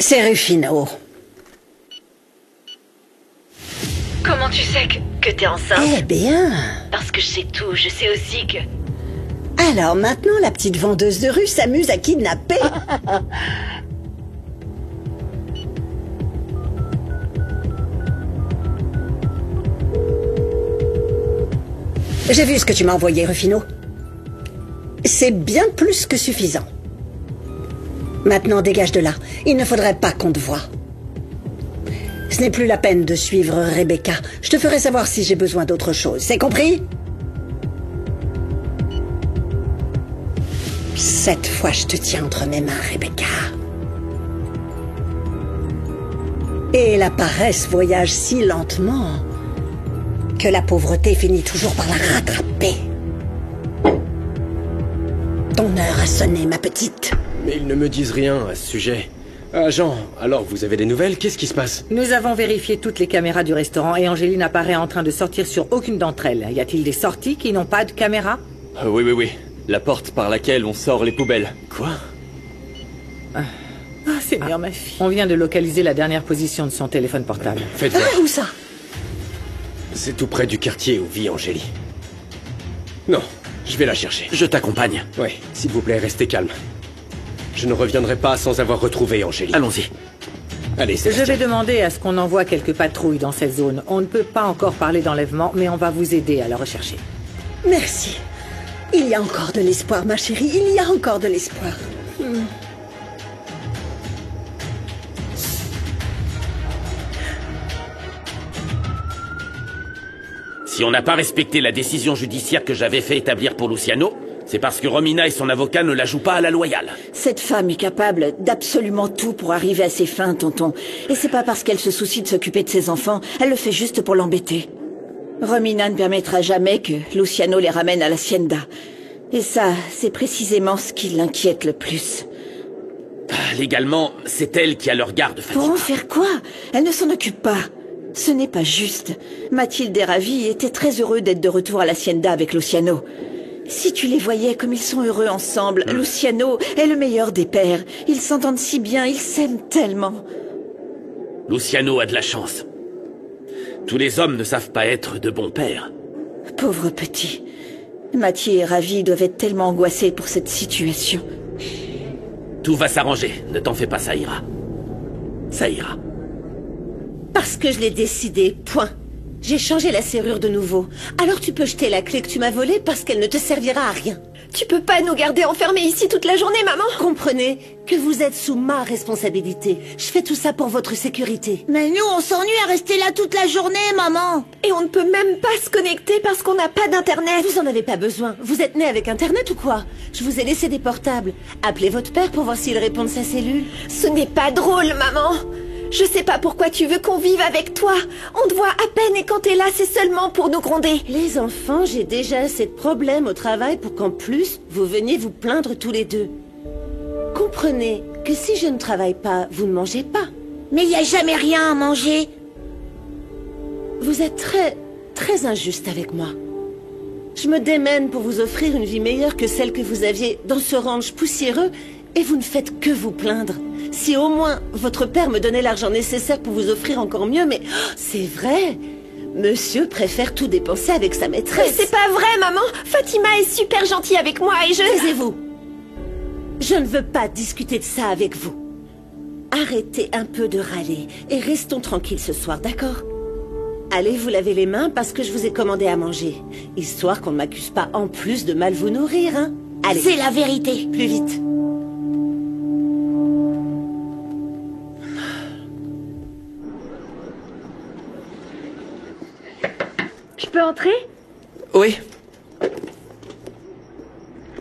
C'est Rufino. Comment tu sais que t'es enceinte? Eh bien... Parce que je sais tout, je sais aussi que... Alors maintenant, la petite vendeuse de rue s'amuse à kidnapper. J'ai vu ce que tu m'as envoyé, Rufino. C'est bien plus que suffisant. Maintenant, dégage de là. Il ne faudrait pas qu'on te voie. Ce n'est plus la peine de suivre Rebecca. Je te ferai savoir si j'ai besoin d'autre chose. C'est compris? Cette fois, je te tiens entre mes mains, Rebecca. Et la paresse voyage si lentement que la pauvreté finit toujours par la rattraper. Ton heure a sonné, ma petite. Mais ils ne me disent rien à ce sujet. Agent, alors vous avez des nouvelles? Qu'est-ce qui se passe? Nous avons vérifié toutes les caméras du restaurant et Angéline apparaît en train de sortir sur aucune d'entre elles. Y a-t-il des sorties qui n'ont pas de caméra? Oui. La porte par laquelle on sort les poubelles. Quoi? C'est bien, ma fille. On vient de localiser la dernière position de son téléphone portable. Faites voir. Où ça? C'est tout près du quartier où vit Angélie. Non, je vais la chercher. Je t'accompagne. Oui, s'il vous plaît, restez calme. Je ne reviendrai pas sans avoir retrouvé Angélie. Allons-y. Allez, Je Sébastien. vais demander à ce qu'on envoie quelques patrouilles dans cette zone. On ne peut pas encore parler d'enlèvement, mais on va vous aider à la rechercher. Merci. Il y a encore de l'espoir, ma chérie. Il y a encore de l'espoir. Si on n'a pas respecté la décision judiciaire que j'avais fait établir pour Luciano, c'est parce que Romina et son avocat ne la jouent pas à la loyale. Cette femme est capable d'absolument tout pour arriver à ses fins, tonton. Et c'est pas parce qu'elle se soucie de s'occuper de ses enfants, elle le fait juste pour l'embêter. Romina ne permettra jamais que Luciano les ramène à l'hacienda. Et ça, c'est précisément ce qui l'inquiète le plus. Légalement, c'est elle qui a leur garde, Pour Fatima. en faire quoi? Elle ne s'en occupe pas. Ce n'est pas juste. Mathilde et Ravi étaient très heureux d'être de retour à l'hacienda avec Luciano. Si tu les voyais comme ils sont heureux ensemble, Luciano est le meilleur des pères. Ils s'entendent si bien, ils s'aiment tellement. Luciano a de la chance. Tous les hommes ne savent pas être de bons pères. Pauvre petit. Mathieu et Ravi doivent être tellement angoissés pour cette situation. Tout va s'arranger, ne t'en fais pas, ça ira. Ça ira. Parce que je l'ai décidé, point. J'ai changé la serrure de nouveau. Alors tu peux jeter la clé que tu m'as volée parce qu'elle ne te servira à rien. Tu peux pas nous garder enfermés ici toute la journée, maman? Comprenez que vous êtes sous ma responsabilité. Je fais tout ça pour votre sécurité. Mais nous, on s'ennuie à rester là toute la journée, maman. Et on ne peut même pas se connecter parce qu'on n'a pas d'internet. Vous en avez pas besoin. Vous êtes né avec Internet ou quoi? Je vous ai laissé des portables. Appelez votre père pour voir s'il répond de sa cellule. Ce n'est pas drôle, maman. Je sais pas pourquoi tu veux qu'on vive avec toi. On te voit à peine et quand t'es là, c'est seulement pour nous gronder. Les enfants, j'ai déjà assez de problèmes au travail pour qu'en plus, vous veniez vous plaindre tous les deux. Comprenez que si je ne travaille pas, vous ne mangez pas. Mais il n'y a jamais rien à manger. Vous êtes très injuste avec moi. Je me démène pour vous offrir une vie meilleure que celle que vous aviez dans ce ranch poussiéreux et vous ne faites que vous plaindre. Si au moins votre père me donnait l'argent nécessaire pour vous offrir encore mieux, mais c'est vrai. Monsieur préfère tout dépenser avec sa Mais maîtresse. c'est pas vrai, maman. Fatima est super gentille avec moi et je... Taisez-vous. Je ne veux pas discuter de ça avec vous. Arrêtez un peu de râler et restons tranquilles ce soir, d'accord? Allez vous laver les mains parce que je vous ai commandé à manger. Histoire qu'on ne m'accuse pas en plus de mal vous nourrir, hein? Allez. C'est la vérité. Plus vite. Je peux entrer? Oui.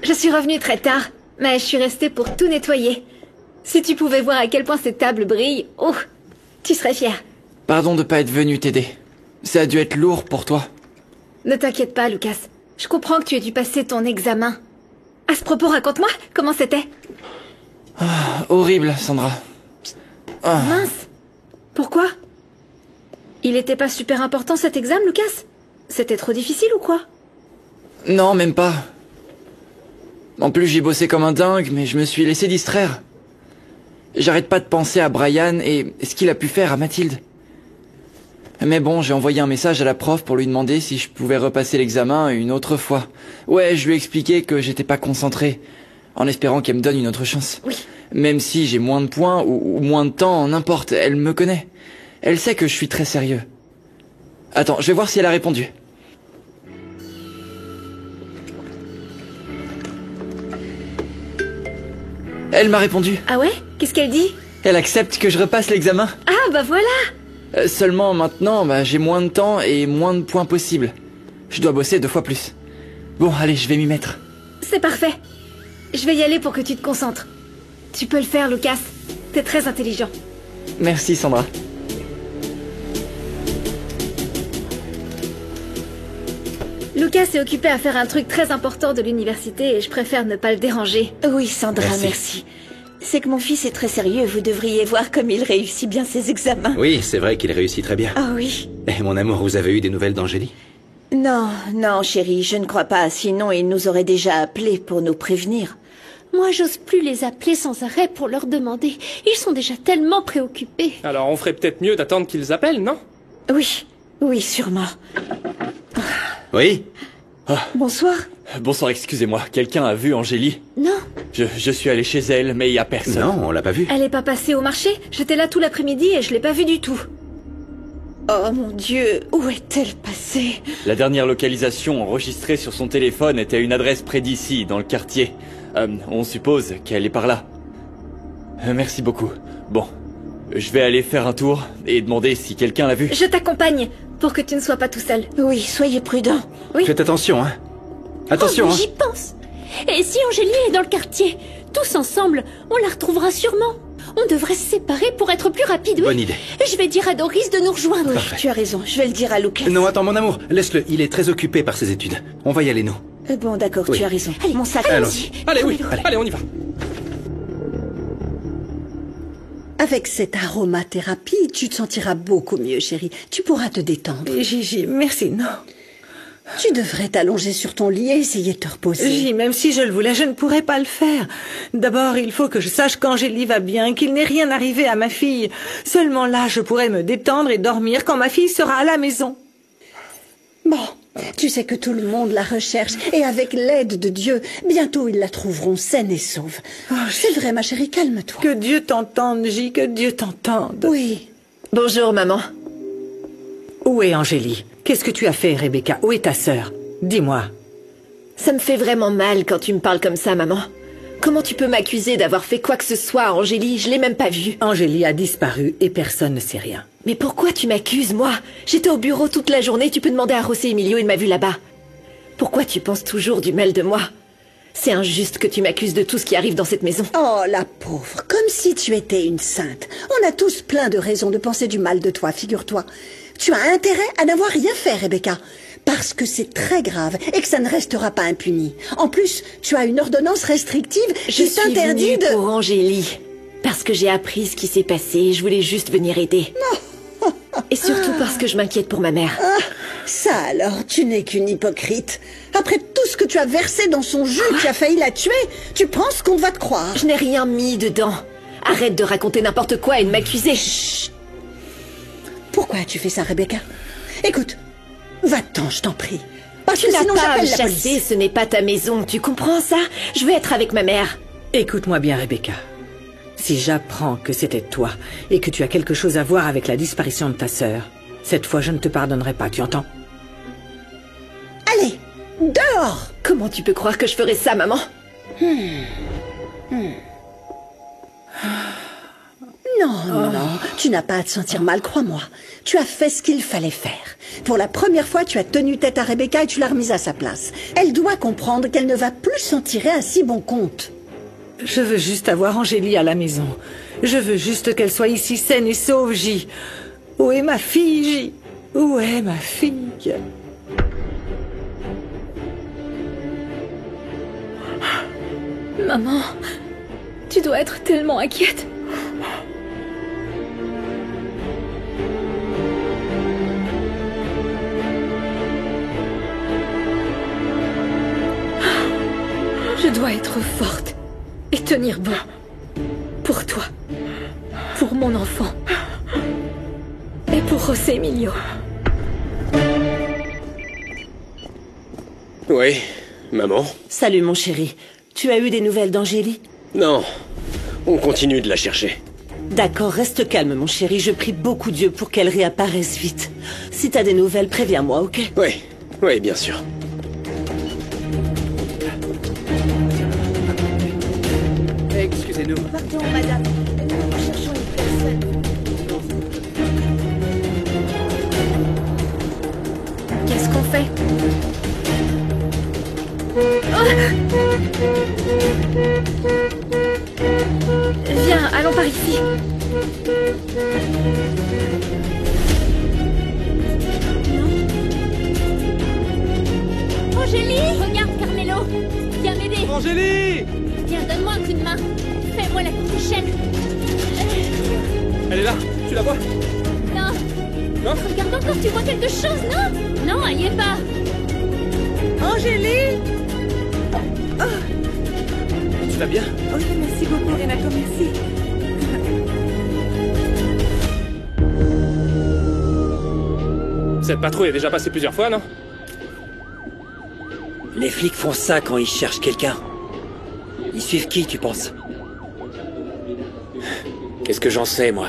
Je suis revenue très tard, mais je suis restée pour tout nettoyer. Si tu pouvais voir à quel point cette table brille, oh, tu serais fier. Pardon de pas être venu t'aider. Ça a dû être lourd pour toi. Ne t'inquiète pas, Lucas. Je comprends que tu aies dû passer ton examen. À ce propos, raconte-moi, comment c'était? Horrible, Sandra. Ah. Mince. Pourquoi? Il était pas super important cet examen, Lucas? C'était trop difficile ou quoi? Non, même pas. En plus, j'ai bossé comme un dingue, mais je me suis laissé distraire. J'arrête pas de penser à Brian et ce qu'il a pu faire à Mathilde. Mais bon, j'ai envoyé un message à la prof pour lui demander si je pouvais repasser l'examen une autre fois. Ouais, je lui ai expliqué que j'étais pas concentré, en espérant qu'elle me donne une autre chance. Oui. Même si j'ai moins de points ou moins de temps, n'importe, elle me connaît. Elle sait que je suis très sérieux. Attends, je vais voir si elle a répondu. Elle m'a répondu. Ah ouais? Qu'est-ce qu'elle dit? Elle accepte que je repasse l'examen. Ah bah voilà! Seulement maintenant, j'ai moins de temps et moins de points possibles. Je dois bosser 2 fois plus. Bon, allez, je vais m'y mettre. C'est parfait. Je vais y aller pour que tu te concentres. Tu peux le faire, Lucas. T'es très intelligent. Merci, Sandra. Lucas est occupé à faire un truc très important de l'université et je préfère ne pas le déranger. Oui, Sandra, merci. C'est que mon fils est très sérieux. Vous devriez voir comme il réussit bien ses examens. Oui, c'est vrai qu'il réussit très bien. Ah oui. Et mon amour, vous avez eu des nouvelles d'Angélie? Non, non, chérie, je ne crois pas. Sinon, il nous aurait déjà appelés pour nous prévenir. Moi, j'ose plus les appeler sans arrêt pour leur demander. Ils sont déjà tellement préoccupés. Alors, on ferait peut-être mieux d'attendre qu'ils appellent, non? Oui, oui, sûrement. Oui? Bonsoir. Bonsoir, excusez-moi. Quelqu'un a vu Angélie? Non. Je suis allé chez elle, mais il y a personne. Non, on l'a pas vue. Elle est pas passée au marché? J'étais là tout l'après-midi et je l'ai pas vue du tout. Oh mon Dieu, où est-elle passée? La dernière localisation enregistrée sur son téléphone était une adresse près d'ici, dans le quartier. On suppose qu'elle est par là. Merci beaucoup. Bon, je vais aller faire un tour et demander si quelqu'un l'a vue. Je t'accompagne, pour que tu ne sois pas tout seul. Oui, soyez prudent. Oui. Faites attention, hein. Attention, oh, hein. J'y pense. Et si Angélie est dans le quartier, tous ensemble, on la retrouvera sûrement. On devrait se séparer pour être plus rapide, oui. Bonne idée. Je vais dire à Doris de nous rejoindre. Oui, tu as raison, je vais le dire à Lucas. Non, attends, mon amour, laisse-le. Il est très occupé par ses études. On va y aller, nous. Bon, d'accord, Oui. tu as raison. Allez, Mon sac. allons-y. Allez, oui, allez, on y va. Avec cette aromathérapie, tu te sentiras beaucoup mieux, chérie. Tu pourras te détendre. Gigi, merci, non. Tu devrais t'allonger sur ton lit et essayer de te reposer. Gigi, même si je le voulais, je ne pourrais pas le faire. D'abord, il faut que je sache qu'Angélie va bien, qu'il n'est rien arrivé à ma fille. Seulement là, je pourrais me détendre et dormir quand ma fille sera à la maison. Bon, tu sais que tout le monde la recherche et avec l'aide de Dieu, bientôt ils la trouveront saine et sauve. C'est vrai, ma chérie, calme-toi. Que Dieu t'entende, Gigi, que Dieu t'entende. Oui. Bonjour, maman. Où est Angélie? Qu'est-ce que tu as fait, Rebecca? Où est ta sœur? Dis-moi. Ça me fait vraiment mal quand tu me parles comme ça, maman. Comment tu peux m'accuser d'avoir fait quoi que ce soit à Angélie? Je l'ai même pas vue. Angélie a disparu et personne ne sait rien. Mais pourquoi tu m'accuses, moi? J'étais au bureau toute la journée, tu peux demander à José Emilio, il m'a vu là-bas. Pourquoi tu penses toujours du mal de moi? C'est injuste que tu m'accuses de tout ce qui arrive dans cette maison. Oh, la pauvre, comme si tu étais une sainte. On a tous plein de raisons de penser du mal de toi, figure-toi. Tu as intérêt à n'avoir rien fait, Rebecca, parce que c'est très grave et que ça ne restera pas impuni. En plus, tu as une ordonnance restrictive qui t'interdit de... pour Angélie, parce que j'ai appris ce qui s'est passé et je voulais juste venir aider. Et surtout parce que je m'inquiète pour ma mère. Ah, ça alors, tu n'es qu'une hypocrite. Après tout ce que tu as versé dans son jus qui a failli la tuer, tu penses qu'on va te croire? Je n'ai rien mis dedans. Arrête de raconter n'importe quoi et de m'accuser. Chut. Pourquoi as-tu fait ça, Rebecca? Écoute, va-t'en, je t'en prie. Parce que sinon j'appelle la police. Ce n'est pas ta maison, tu comprends ça? Je veux être avec ma mère. Écoute-moi bien, Rebecca. Si j'apprends que c'était toi et que tu as quelque chose à voir avec la disparition de ta sœur, cette fois je ne te pardonnerai pas, tu entends? Allez, dehors! Comment tu peux croire que je ferais ça, maman? Non, tu n'as pas à te sentir mal, crois-moi. Tu as fait ce qu'il fallait faire. Pour la première fois, tu as tenu tête à Rebecca et tu l'as remise à sa place. Elle doit comprendre qu'elle ne va plus s'en tirer à si bon compte. Je veux juste avoir Angélie à la maison. Je veux juste qu'elle soit ici saine et sauve, J. Où est ma fille, J? Où est ma fille? Maman, tu dois être tellement inquiète. Je dois être forte et tenir bon. Pour toi. Pour mon enfant. Et pour José Emilio. Oui, maman? Salut mon chéri. Tu as eu des nouvelles d'Angélie? Non, on continue de la chercher. D'accord, reste calme mon chéri. Je prie beaucoup Dieu pour qu'elle réapparaisse vite. Si t'as des nouvelles, préviens-moi, ok? Oui, bien sûr. Excusez-nous. Pardon, madame. Nous cherchons une personne. Qu'est-ce qu'on fait? Viens, allons par ici. Angélie! Regarde, Carmelo! Viens m'aider! Angélie! Viens, donne-moi un coup de main. Fais-moi la courte échelle. Elle est là, tu la vois? Non! Non? Regarde encore, tu vois quelque chose, non? Non, elle y est pas! Angélie! Tu vas bien? Oui, merci beaucoup, Renato, merci. Cette patrouille est déjà passée plusieurs fois, non? Les flics font ça quand ils cherchent quelqu'un. Ils suivent qui, tu penses? Qu'est-ce que j'en sais, moi?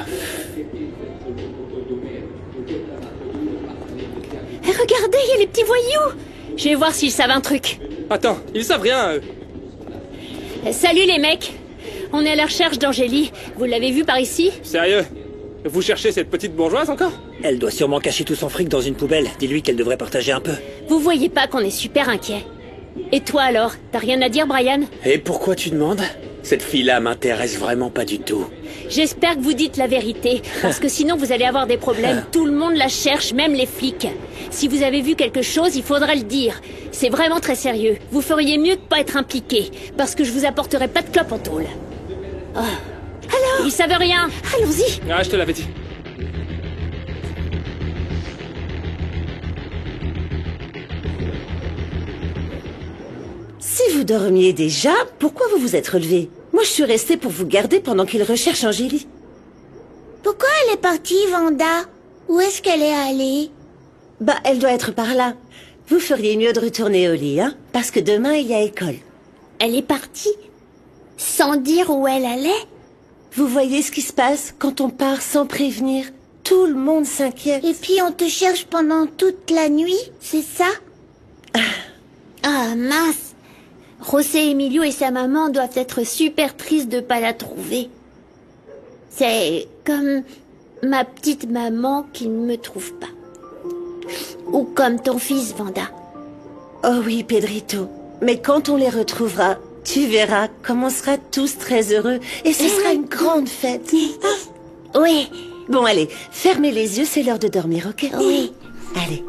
Et regardez, il y a les petits voyous! Je vais voir s'ils savent un truc. Attends, ils savent rien, eux. Salut les mecs! On est à la recherche d'Angélie. Vous l'avez vue par ici? Sérieux? Vous cherchez cette petite bourgeoise encore? Elle doit sûrement cacher tout son fric dans une poubelle. Dis-lui qu'elle devrait partager un peu. Vous voyez pas qu'on est super inquiets? Et toi alors? T'as rien à dire, Brian? Et pourquoi tu demandes? Cette fille-là m'intéresse vraiment pas du tout. J'espère que vous dites la vérité, parce que sinon vous allez avoir des problèmes. Tout le monde la cherche, même les flics. Si vous avez vu quelque chose, il faudra le dire. C'est vraiment très sérieux. Vous feriez mieux de pas être impliqué, parce que je vous apporterai pas de clope en tôle. Oh. Alors? Ils savent rien. Allons-y. Ah, je te l'avais dit. Si vous dormiez déjà, pourquoi vous vous êtes relevé? Moi, je suis restée pour vous garder pendant qu'il recherche Angélie. Pourquoi elle est partie, Vanda? Où est-ce qu'elle est allée? Bah, elle doit être par là. Vous feriez mieux de retourner au lit, hein? Parce que demain, il y a école. Elle est partie? Sans dire où elle allait? Vous voyez ce qui se passe quand on part sans prévenir? Tout le monde s'inquiète. Et puis on te cherche pendant toute la nuit, c'est ça? Ah mince. José Emilio et sa maman doivent être super tristes de pas la trouver. C'est comme ma petite maman qui ne me trouve pas. Ou comme ton fils, Vanda. Oh oui, Pedrito. Mais quand on les retrouvera, tu verras comme on sera tous très heureux. Et ce sera une grande fête. Oui. Bon, allez, fermez les yeux, c'est l'heure de dormir, ok? Oui. Allez.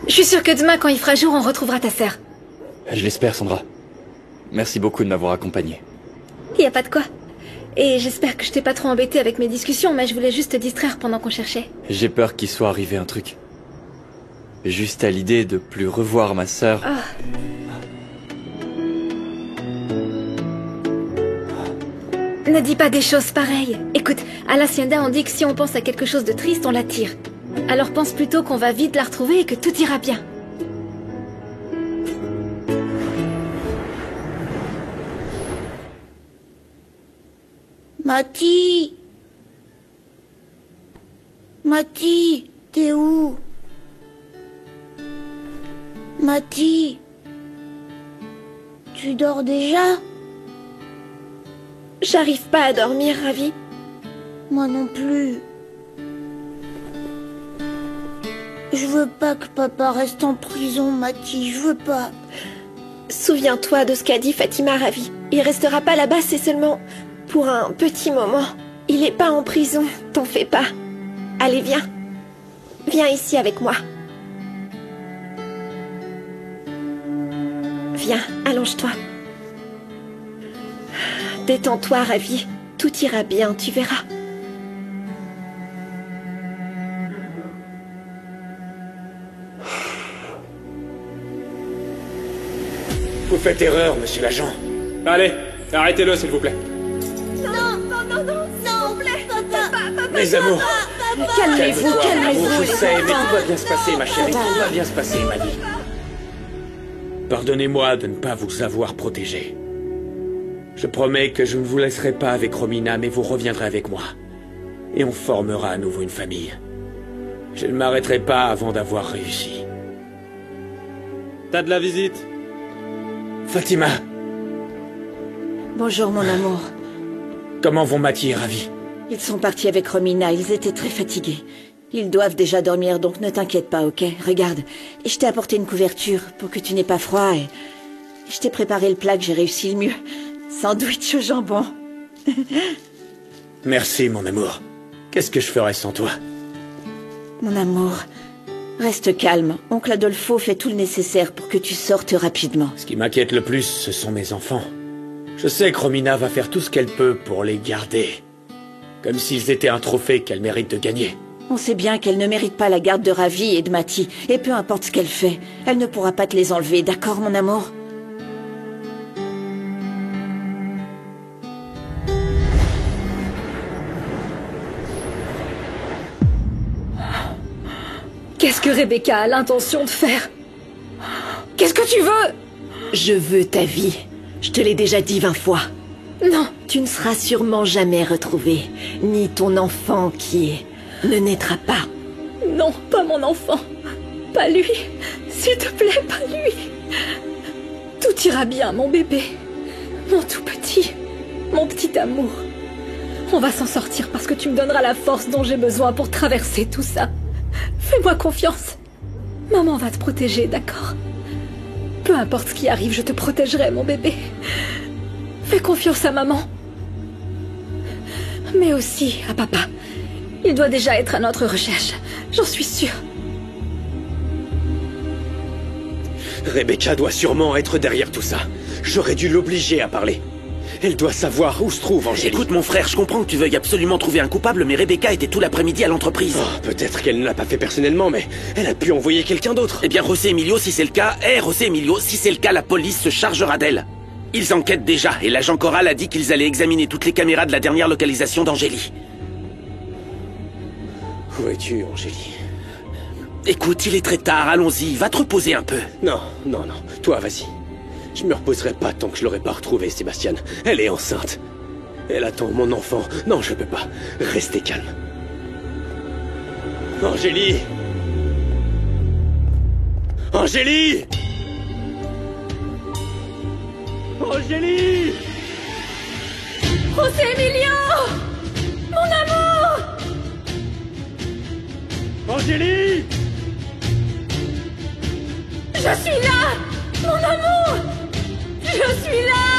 Je suis sûre que demain, quand il fera jour, on retrouvera ta sœur. Je l'espère, Sandra. Merci beaucoup de m'avoir accompagné. Y a pas de quoi. Et j'espère que je t'ai pas trop embêté avec mes discussions, mais je voulais juste te distraire pendant qu'on cherchait. J'ai peur qu'il soit arrivé un truc. Juste à l'idée de plus revoir ma sœur. Ah. Ne dis pas des choses pareilles. Écoute, à l'Hacienda, on dit que si on pense à quelque chose de triste, on l'attire. Alors pense plutôt qu'on va vite la retrouver et que tout ira bien. Mati! Mati, t'es où? Mati! Tu dors déjà? J'arrive pas à dormir, Ravi. Moi non plus. Je veux pas que papa reste en prison, Mati, je veux pas. Souviens-toi de ce qu'a dit Fatima, Ravi. Il restera pas là-bas, c'est seulement pour un petit moment. Il est pas en prison, t'en fais pas. Allez, viens. Viens ici avec moi. Viens, allonge-toi. Détends-toi, Ravi. Tout ira bien, tu verras. Vous faites erreur, monsieur l'agent. Allez, arrêtez-le, s'il vous plaît. Non, s'il vous plaît. Papa, Mes amours. Calmez-vous, Je sais, mais les tout va bien se passer, ma chérie. Tout va bien se passer, Manny. Pardonnez-moi de ne pas vous avoir protégé. Je promets que je ne vous laisserai pas avec Romina, mais vous reviendrez avec moi. Et on formera à nouveau une famille. Je ne m'arrêterai pas avant d'avoir réussi. T'as de la visite? Fatima, Bonjour, mon amour. comment vont Matty et Ravi? Ils sont partis avec Romina, ils étaient très fatigués. Ils doivent déjà dormir, donc ne t'inquiète pas, ok? Regarde, je t'ai apporté une couverture pour que tu n'aies pas froid et je t'ai préparé le plat que j'ai réussi le mieux. Sandwich au jambon. Merci, mon amour. Qu'est-ce que je ferais sans toi? Mon amour, reste calme. Oncle Adolfo fait tout le nécessaire pour que tu sortes rapidement. Ce qui m'inquiète le plus, ce sont mes enfants. Je sais que Romina va faire tout ce qu'elle peut pour les garder. Comme s'ils étaient un trophée qu'elle mérite de gagner. On sait bien qu'elle ne mérite pas la garde de Ravi et de Matty. Et peu importe ce qu'elle fait, elle ne pourra pas te les enlever, d'accord, mon amour? Qu'est-ce que Rebecca a l'intention de faire? Qu'est-ce que tu veux? Je veux ta vie. Je te l'ai déjà dit 20 fois. Non. Tu ne seras sûrement jamais retrouvé. Ni ton enfant qui ne naîtra pas. Non, pas mon enfant. Pas lui. S'il te plaît, pas lui. Tout ira bien, mon bébé. Mon tout petit. Mon petit amour. On va s'en sortir parce que tu me donneras la force dont j'ai besoin pour traverser tout ça. Fais-moi confiance. Maman va te protéger, d'accord? Peu importe ce qui arrive, je te protégerai, mon bébé. Fais confiance à maman. Mais aussi à papa. Il doit déjà être à notre recherche. J'en suis sûre. Rebecca doit sûrement être derrière tout ça. J'aurais dû l'obliger à parler. Elle doit savoir où se trouve Angélie. Écoute mon frère, je comprends que tu veuilles absolument trouver un coupable, mais Rebecca était tout l'après-midi à l'entreprise. Oh, peut-être qu'elle ne l'a pas fait personnellement, mais elle a pu envoyer quelqu'un d'autre. Eh bien, José Emilio, si c'est le cas... José Emilio, si c'est le cas, la police se chargera d'elle. Ils enquêtent déjà, et l'agent Corral a dit qu'ils allaient examiner toutes les caméras de la dernière localisation d'Angélie. Où es-tu, Angélie? Écoute, il est très tard, allons-y, va te reposer un peu. Non, non, non, toi, vas-y. Je me reposerai pas tant que je l'aurai pas retrouvée, Sébastien. Elle est enceinte. Elle attend mon enfant. Non, je peux pas. Restez calme. Angélie! Angélie! Angélie! José Emilio! Mon amour! Angélie! Je suis là! Mon amour! Je suis là!